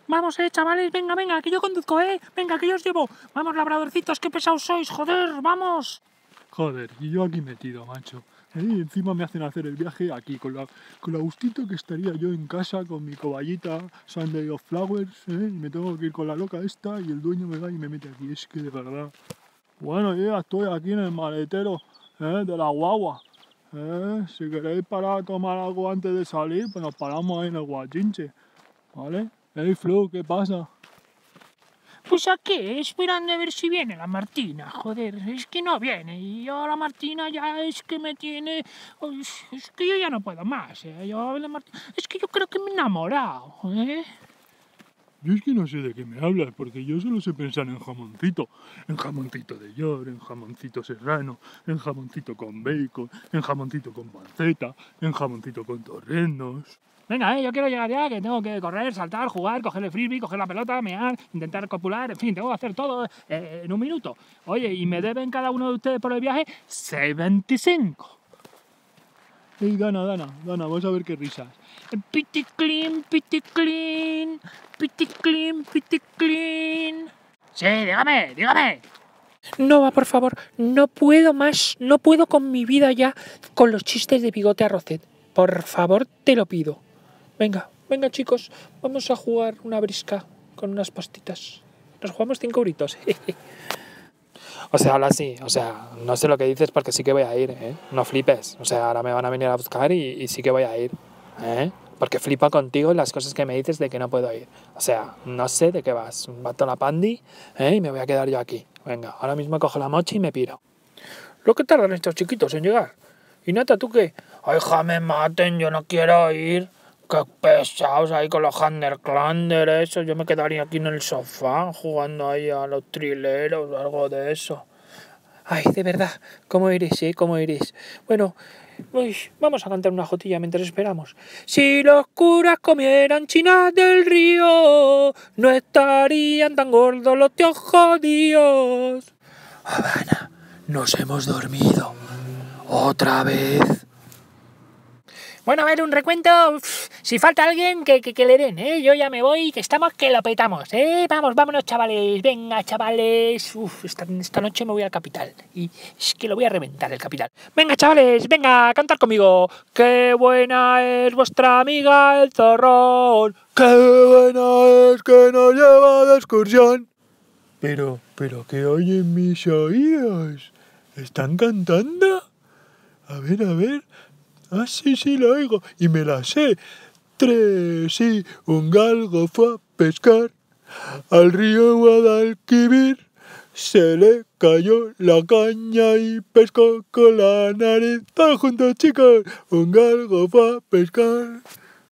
Vamos, chavales, venga, venga, que yo conduzco, venga, que yo os llevo. Vamos, labradorcitos, qué pesados sois, joder, vamos. Joder, y yo aquí metido, macho. Y encima me hacen hacer el viaje aquí, con la gustito que estaría yo en casa con mi coballita Sunday of Flowers, y me tengo que ir con la loca esta y el dueño me va y me mete aquí, es que de verdad. Bueno, yo ya estoy aquí en el maletero de la guagua. Si queréis parar a tomar algo antes de salir, pues nos paramos ahí en el guachinche, ¿vale? Hey Flo, ¿qué pasa? Pues aquí, esperando a ver si viene la Martina, joder, es que no viene, y yo la Martina ya es que me tiene, es que yo ya no puedo más, yo la Martina, es que yo creo que me he enamorado, Yo es que no sé de qué me hablas, porque yo solo sé pensar en jamoncito de York, en jamoncito serrano, en jamoncito con bacon, en jamoncito con panceta, en jamoncito con torrendos. Venga, yo quiero llegar ya, que tengo que correr, saltar, jugar, coger el frisbee, coger la pelota, mear, intentar copular, en fin, tengo que hacer todo en un minuto. Oye, y me deben cada uno de ustedes por el viaje 6,25. Ey, Dana, vas a ver qué risas. Piti clean, piti clean, piti clean, piti clean. Sí, dígame. No va, por favor, no puedo más, no puedo con mi vida ya con los chistes de Bigote Arrocet. Por favor, te lo pido. Venga, chicos, vamos a jugar una brisca con unas pastitas. Nos jugamos 5 euritos. O sea, ahora sí, no sé lo que dices porque sí que voy a ir, No flipes. O sea, ahora me van a venir a buscar y sí que voy a ir, Porque flipo contigo las cosas que me dices de que no puedo ir. O sea, no sé de qué vas. Bato la pandi, y me voy a quedar yo aquí. Venga, ahora mismo cojo la mochi y me piro. Lo que tardan estos chiquitos en llegar. ¿Y Nata, tú qué? Ay, hija, me maten, yo no quiero ir. Qué pesados ahí con los Handerklander, eso. Yo me quedaría aquí en el sofá jugando ahí a los trileros o algo de eso. Ay, de verdad, ¿cómo iréis, ¿Cómo iréis? Bueno, vamos a cantar una jotilla mientras esperamos. Si los curas comieran chinas del río, no estarían tan gordos los tíos jodidos. Habana, nos hemos dormido. Otra vez. Bueno, a ver, un recuento. Si falta alguien, que le den, Yo ya me voy, que estamos, que lo petamos, Vámonos, chavales. Venga, chavales. Esta noche me voy al Capital. Y es que lo voy a reventar, el Capital. Venga, chavales, venga, a cantar conmigo. Qué buena es vuestra amiga el zorrón. ¡Qué buena es que nos lleva de excursión! Pero, ¿qué hay en mis oídos? ¿Están cantando? A ver. Ah, sí, lo oigo. Y me la sé. 3, y un galgo fue a pescar al río Guadalquivir. Se le cayó la caña y pescó con la nariz. Todos juntos, chicos. Un galgo fue a pescar